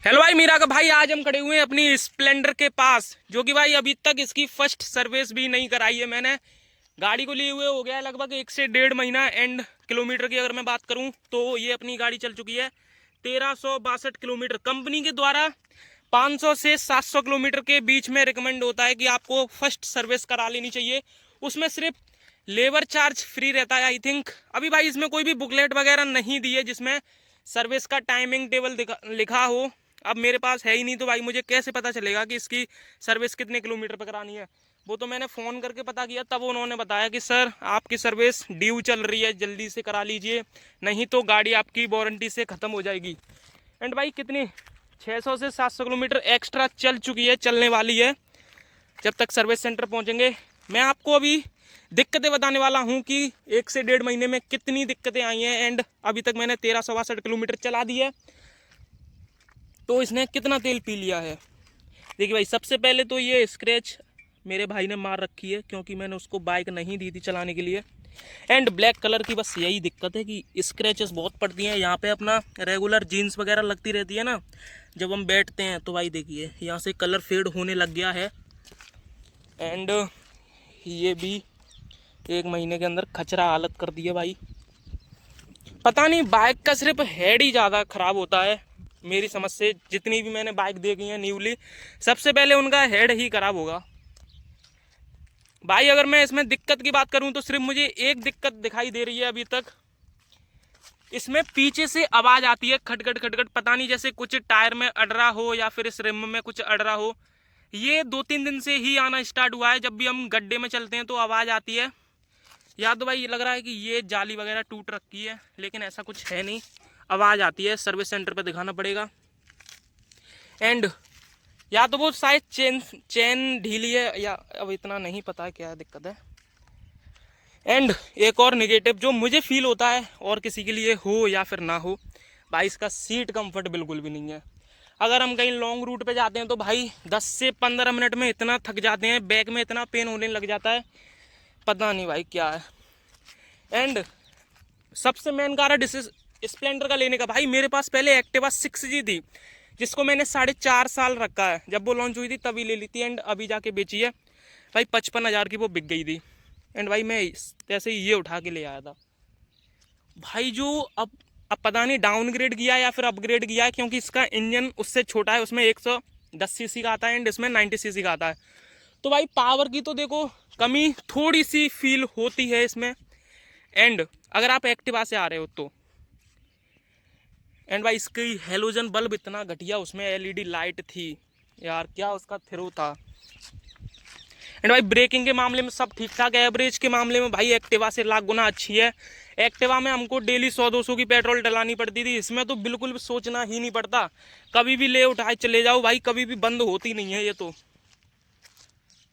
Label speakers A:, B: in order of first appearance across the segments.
A: Hello भाई, मीरा का भाई। आज हम खड़े हुए हैं अपनी स्प्लेंडर के पास, जो कि भाई अभी तक इसकी फर्स्ट सर्विस भी नहीं कराई है मैंने। गाड़ी को लिए हुए हो गया है लगभग 1 से 1.5 महीना। एंड किलोमीटर की अगर मैं बात करूं तो ये अपनी गाड़ी चल चुकी है 1362 किलोमीटर। कंपनी के द्वारा 500 से 700 किलोमीटर के बीच में रिकमेंड होता है कि आपको फर्स्ट सर्विस करा लेनी चाहिए। उसमें सिर्फ लेबर चार्ज फ्री रहता है आई थिंक। अभी भाई इसमें कोई भी बुकलेट वगैरह नहीं दी है जिसमें सर्विस का टाइमिंग टेबल लिखा हो। अब मेरे पास है ही नहीं, तो भाई मुझे कैसे पता चलेगा कि इसकी सर्विस कितने किलोमीटर पर करानी है। वो तो मैंने फ़ोन करके पता किया, तब उन्होंने बताया कि सर आपकी सर्विस ड्यू चल रही है, जल्दी से करा लीजिए, नहीं तो गाड़ी आपकी वारंटी से ख़त्म हो जाएगी। एंड भाई कितनी 600 से 700 किलोमीटर एक्स्ट्रा चल चुकी है, चलने वाली है जब तक सर्विस सेंटर पहुंचेंगे। मैं आपको अभी दिक्कतें बताने वाला हूं कि 1 से 1.5 महीने में कितनी दिक्कतें आई हैं। एंड अभी तक मैंने 1362 किलोमीटर चला दी है, तो इसने कितना तेल पी लिया है। देखिए भाई, सबसे पहले तो ये स्क्रैच मेरे भाई ने मार रखी है, क्योंकि मैंने उसको बाइक नहीं दी थी चलाने के लिए। एंड ब्लैक कलर की बस यही दिक्कत है कि स्क्रैचेस बहुत पड़ती हैं यहाँ पे। अपना रेगुलर जीन्स वगैरह लगती रहती है ना जब हम बैठते हैं, तो भाई देखिए यहाँ से कलर फेड होने लग गया है। एंड ये भी 1 महीने के अंदर खचरा हालत कर दी है भाई। पता नहीं, बाइक का सिर्फ हेड ही ज़्यादा ख़राब होता है मेरी समझ से। जितनी भी मैंने बाइक देखी है न्यूली, सबसे पहले उनका हेड ही ख़राब होगा भाई। अगर मैं इसमें दिक्कत की बात करूं तो सिर्फ मुझे एक दिक्कत दिखाई दे रही है अभी तक। इसमें पीछे से आवाज़ आती है खटखट खटखट, पता नहीं जैसे कुछ टायर में अड़ रहा हो या फिर इस रिम में कुछ अड़ रहा हो। ये 2-3 दिन से ही आना स्टार्ट हुआ है। जब भी हम गड्ढे में चलते हैं तो आवाज़ आती है। या तो भाई ये लग रहा है कि ये जाली वगैरह टूट रखी है, लेकिन ऐसा कुछ है नहीं। आवाज़ आती है, सर्विस सेंटर पे दिखाना पड़ेगा। एंड या तो वो शायद चेन ढीली है, या अब इतना नहीं पता है क्या दिक्कत है। एंड एक और निगेटिव जो मुझे फील होता है, और किसी के लिए हो या फिर ना हो, भाई इसका सीट कंफर्ट बिल्कुल भी नहीं है। अगर हम कहीं लॉन्ग रूट पे जाते हैं तो भाई 10 से 15 मिनट में इतना थक जाते हैं, बैक में इतना पेन होने लग जाता है, पता नहीं भाई क्या है। एंड सबसे मेन कारण इस स्प्लेंडर का लेने का, भाई मेरे पास पहले एक्टिवा 6G थी, जिसको मैंने 4.5 साल रखा है। जब वो लॉन्च हुई थी तभी ले ली थी, एंड अभी जाके बेची है भाई। 55,000 की वो बिक गई थी। एंड भाई मैं जैसे ही ये उठा के ले आया था भाई, जो अब पता नहीं डाउनग्रेड किया या फिर अपग्रेड किया है, क्योंकि इसका इंजन उससे छोटा है। उसमें 110cc का आता है एंड इसमें 90cc का आता है। तो भाई पावर की तो देखो कमी थोड़ी सी फील होती है इसमें। एंड अगर आप एक्टिवा से आ रहे हो तो, एंड भाई इसकी हेलोजन बल्ब इतना घटिया, उसमें LED लाइट थी यार, क्या उसका थ्रो था। एंड भाई ब्रेकिंग के मामले में सब ठीक ठाक है। एवरेज के मामले में भाई एक्टिवा से लाख गुना अच्छी है। एक्टिवा में हमको डेली 100-200 की पेट्रोल डलानी पड़ती थी, इसमें तो बिल्कुल भी सोचना ही नहीं पड़ता। कभी भी ले उठाए चले जाओ भाई, कभी भी बंद होती नहीं है ये तो।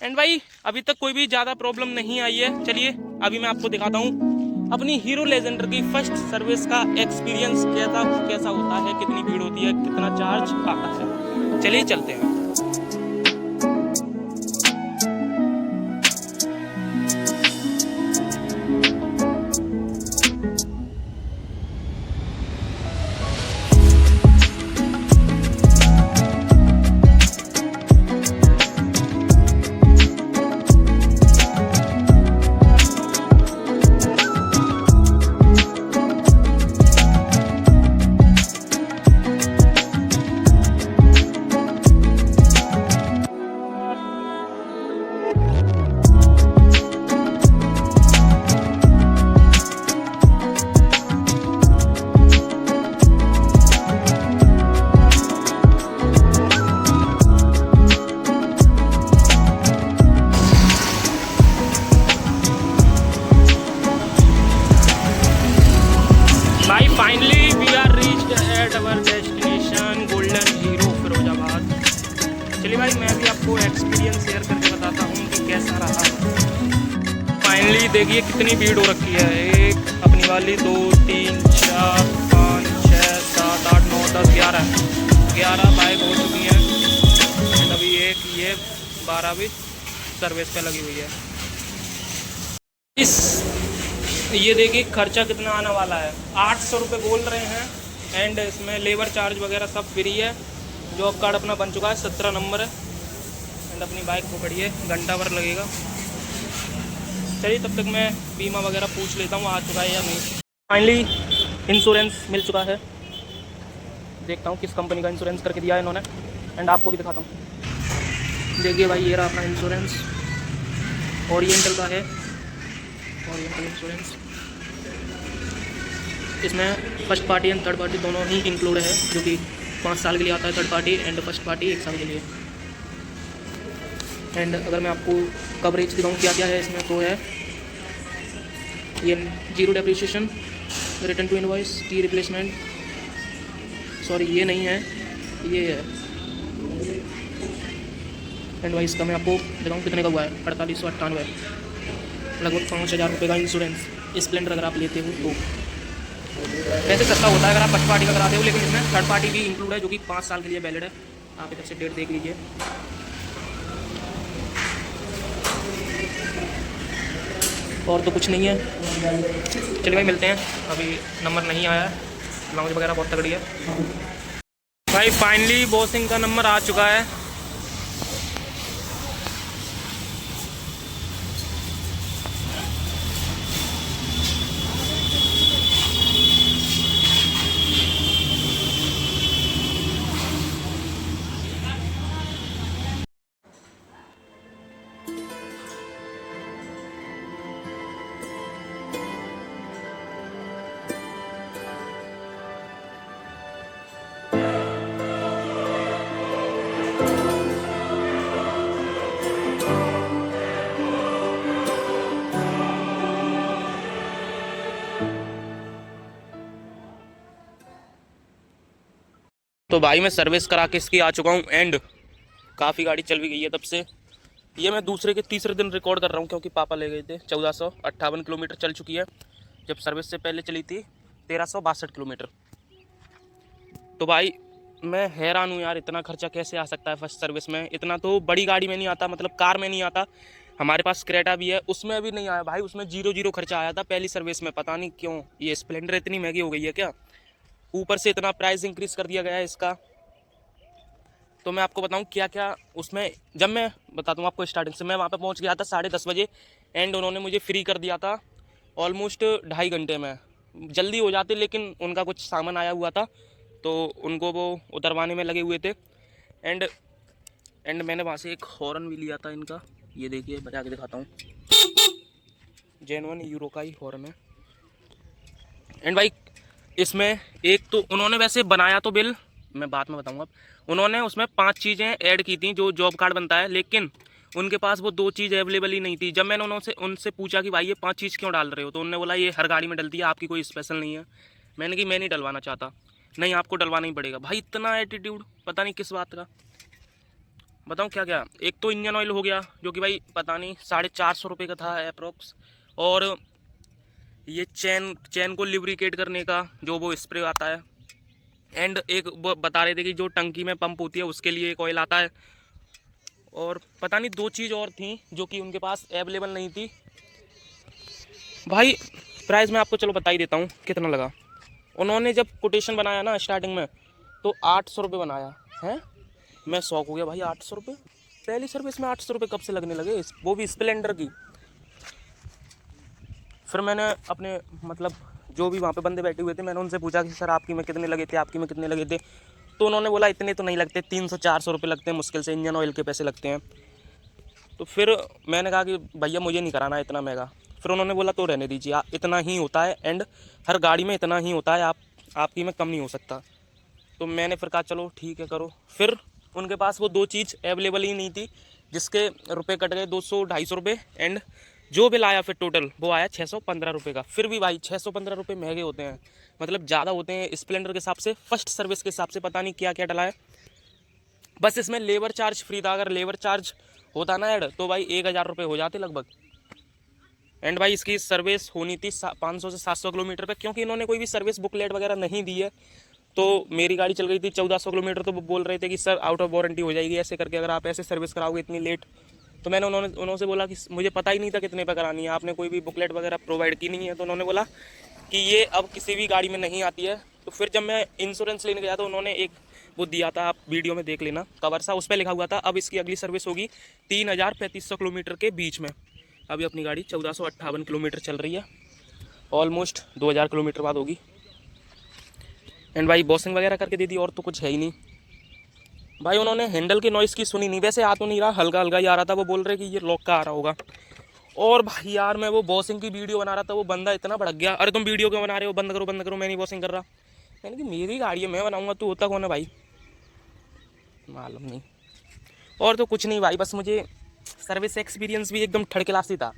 A: एंड भाई अभी तक कोई भी ज़्यादा प्रॉब्लम नहीं आई है। चलिए अभी मैं आपको दिखाता हूँ अपनी हीरो लेजेंडर की फर्स्ट सर्विस का एक्सपीरियंस कैसा होता है, कितनी भीड़ होती है, कितना चार्ज आता है। चलिए चलते हैं। भाई finally we are reached at our destination golden hero Firozabad. चलिए भाई मैं भी आपको एक्सपीरियंस शेयर करके बताता हूँ कि कैसा रहा। फाइनली देखिए कितनी भीड़ हो रखी है। एक अपनी वाली, 2 3 4 5 6 7 8 9 10 11 बाइक हो चुकी हैं। एंड अभी एक ये 12 भी सर्विस पे लगी हुई है। इस ये देखिए खर्चा कितना आने वाला है, 800 रुपये बोल रहे हैं। एंड इसमें लेबर चार्ज वगैरह सब फ्री है। जॉब कार्ड अपना बन चुका है, 17 नंबर है। एंड अपनी बाइक को पड़ी है, घंटा भर लगेगा। चलिए तब तक मैं बीमा वगैरह पूछ लेता हूँ आ चुका है या नहीं। फाइनली इंश्योरेंस मिल चुका है, देखता हूँ किस कंपनी का इंश्योरेंस करके दिया है इन्होंने, एंड आपको भी दिखाता हूँ। देखिए भाई ये रहा अपना इंश्योरेंस, ओरिएंटल का है, ओरिएंटल इंश्योरेंस। इसमें first party and third party दोनों ही इंक्लूड है, जो कि 5 साल के लिए आता है third party, and first party 1 साल के लिए। एंड अगर मैं आपको कवरेज दिखाऊँ क्या क्या है इसमें, तो है ये 0 डेप्रिसिएशन, रिटर्न टू इनवॉइस, की रिप्लेसमेंट, सॉरी ये नहीं है, ये है। एंड वाइस का मैं आपको दिखाऊँ कितने का हुआ है, 4898, लगभग 5000 रुपये का इंश्योरेंस स्प्लेंडर अगर आप लेते हो तो। वैसे सस्ता होता है अगर आप फर्स्ट पार्टी का कराते हो, लेकिन इसमें थर्ड पार्टी भी इंक्लूड है, जो कि 5 साल के लिए वैलिड है। आप इधर से डेट देख लीजिए। और तो कुछ नहीं है। चलिए भाई मिलते हैं, अभी नंबर नहीं आया है, लाउंज वगैरह बहुत तगड़ी है। भाई फाइनली बॉसिंग का नंबर आ चुका है। तो भाई मैं सर्विस करा के इसकी आ चुका हूँ, एंड काफ़ी गाड़ी चल भी गई है तब से। ये मैं दूसरे के तीसरे दिन रिकॉर्ड कर रहा हूँ, क्योंकि पापा ले गए थे। 1458 किलोमीटर चल चुकी है, जब सर्विस से पहले चली थी 1362 किलोमीटर। तो भाई मैं हैरान हूँ यार, इतना खर्चा कैसे आ सकता है फर्स्ट सर्विस में। इतना तो बड़ी गाड़ी में नहीं आता, मतलब कार में नहीं आता। हमारे पास क्रेटा भी है, उसमें भी नहीं आया भाई, उसमें 0 खर्चा आया था पहली सर्विस में। पता नहीं क्यों ये स्प्लेंडर इतनी महंगी हो गई है क्या, ऊपर से इतना प्राइस इंक्रीज कर दिया गया है इसका। तो मैं आपको बताऊं क्या क्या उसमें, जब मैं बताता हूँ आपको स्टार्टिंग से। मैं वहाँ पे पहुँच गया था 10:30 बजे, एंड उन्होंने मुझे फ्री कर दिया था ऑलमोस्ट 2.5 घंटे में। जल्दी हो जाते, लेकिन उनका कुछ सामान आया हुआ था, तो उनको वो उतरवाने में लगे हुए थे। एंड मैंने वहाँ से एक हॉर्न भी लिया था इनका, ये देखिए बजा के दिखाता हूँ, जेन्युइन यूरो का ही हॉर्न है। एंड भाई इसमें एक तो उन्होंने वैसे बनाया तो बिल मैं बाद में बताऊंगा। उन्होंने उसमें 5 चीज़ें ऐड की थी जो जॉब कार्ड बनता है, लेकिन उनके पास वो 2 चीज़ अवेलेबल ही नहीं थी। जब मैंने उनसे पूछा कि भाई ये 5 चीज़ क्यों डाल रहे हो, तो उन्होंने बोला ये हर गाड़ी में डलती है, आपकी कोई स्पेशल नहीं है। मैंने कि मैं नहीं डलवाना चाहता। नहीं आपको डलवाना ही पड़ेगा। भाई इतना एटीट्यूड, पता नहीं किस बात का। बताऊँ क्या क्या। एक तो इंजन ऑयल हो गया, जो कि भाई पता नहीं 450 रुपये का था अप्रोक्स। और ये चैन को लिब्रिकेट करने का जो वो स्प्रे आता है। एंड एक वो बता रहे थे कि जो टंकी में पंप होती है उसके लिए एक ऑयल आता है। और पता नहीं 2 चीज़ और थी जो कि उनके पास अवेलेबल नहीं थी। भाई प्राइस मैं आपको चलो बता ही देता हूँ कितना लगा। उन्होंने जब कोटेशन बनाया ना स्टार्टिंग में, तो 800 रुपये बनाया है। मैं शौक हो गया भाई, 800 रुपये पहली सर्विस में 800 रुपये कब से लगने लगे, वो भी स्प्लेंडर की। फिर मैंने अपने मतलब जो भी वहाँ पे बंदे बैठे हुए थे, मैंने उनसे पूछा कि सर आपकी में कितने लगे थे, आपकी में कितने लगे थे। तो उन्होंने बोला इतने तो नहीं लगते, 300-400 रुपये लगते हैं मुश्किल से, इंजन ऑयल के पैसे लगते हैं। तो फिर मैंने कहा कि भैया मुझे नहीं कराना है इतना महंगा। फिर उन्होंने बोला तो रहने दीजिए, इतना ही होता है, एंड हर गाड़ी में इतना ही होता है, आपकी में कम नहीं हो सकता। तो मैंने फिर कहा चलो ठीक है करो। फिर उनके पास वो 2 चीज़ अवेलेबल ही नहीं थी, जिसके रुपये कट गए 200-250 रुपये। एंड जो बिल आया फिर टोटल वो आया 615 रुपये का। फिर भी भाई 615 रुपये महंगे होते हैं, मतलब ज़्यादा होते हैं स्प्लेंडर के हिसाब से, फर्स्ट सर्विस के हिसाब से। पता नहीं क्या क्या डला है। बस इसमें लेबर चार्ज फ्री था, अगर लेबर चार्ज होता ना ऐड तो भाई 1000 रुपये हो जाते लगभग। एंड भाई इसकी सर्विस होनी थी 500 से 700 किलोमीटर पे, क्योंकि इन्होंने कोई भी सर्विस बुकलेट वगैरह नहीं दी है। तो मेरी गाड़ी चल गई थी 1400 किलोमीटर, तो वो बोल रहे थे कि सर आउट ऑफ वारंटी हो जाएगी ऐसे करके, अगर आप ऐसे सर्विस कराओगे इतनी लेट। तो मैंने उन्होंने बोला कि मुझे पता ही नहीं था कितने पे करानी है, आपने कोई भी बुकलेट वगैरह प्रोवाइड की नहीं है। तो उन्होंने बोला कि ये अब किसी भी गाड़ी में नहीं आती है। तो फिर जब मैं इंश्योरेंस लेने गया तो उन्होंने एक वो दिया था, आप वीडियो में देख लेना, कवर सा, उस पर लिखा हुआ था अब इसकी अगली सर्विस होगी 3000-3500 किलोमीटर के बीच में। अभी अपनी गाड़ी 1458 किलोमीटर चल रही है, ऑलमोस्ट 2000 किलोमीटर बाद होगी। एंड भाई वॉशिंग वगैरह करके दे दी, और तो कुछ है ही नहीं भाई। उन्होंने हैंडल के नॉइज़ की सुनी नहीं, वैसे आ तो नहीं रहा, हल्का हल्का ही आ रहा था। वो बोल रहे कि ये लॉक का आ रहा होगा। और भाई यार मैं वो वॉशिंग की वीडियो बना रहा था, वो बंदा इतना भड़क गया, अरे तुम वीडियो क्यों बना रहे हो, बंद करो बंद करो, मैं नहीं वॉशिंग कर रहा। मैंने कि मेरी गाड़ी है, मैं बनाऊंगा, तू होता कौन है भाई, मालूम नहीं। और तो कुछ नहीं भाई, बस मुझे सर्विस एक्सपीरियंस भी एकदम थर्ड क्लास ही था।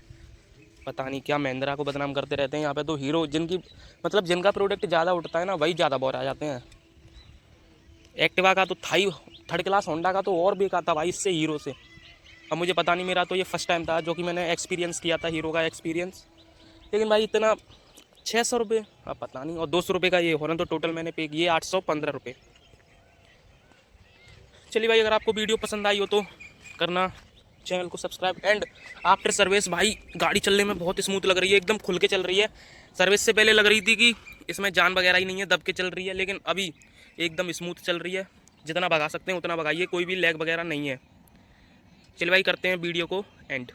A: पता नहीं क्या महिंद्रा को बदनाम करते रहते हैं यहाँ पे तो। हीरो जिनकी मतलब जिनका प्रोडक्ट ज़्यादा उठता है ना, वही ज़्यादा बोर आ जाते हैं। एक्टिवा का तो था ही थर्ड क्लास, होंडा का तो और बेकार था भाई इससे, हीरो से। अब मुझे पता नहीं, मेरा तो ये फर्स्ट टाइम था जो कि मैंने एक्सपीरियंस किया था हीरो का एक्सपीरियंस। लेकिन भाई इतना 600 रुपये, अब पता नहीं, और 200 रुपये का ये हो रहा, तो टोटल मैंने पे किए 815 रुपये। चलिए भाई, अगर आपको वीडियो पसंद आई हो तो करना चैनल को सब्सक्राइब। एंड आफ्टर सर्विस भाई गाड़ी चलने में बहुत स्मूथ लग रही है, एकदम खुल के चल रही है। सर्विस से पहले लग रही थी कि इसमें जान वगैरह ही नहीं है, दब के चल रही है, लेकिन अभी एकदम स्मूथ चल रही है। जितना भगा सकते हैं उतना भगाइए, कोई भी लैग वगैरह नहीं है। चलिए भाई, करते हैं वीडियो को एंड।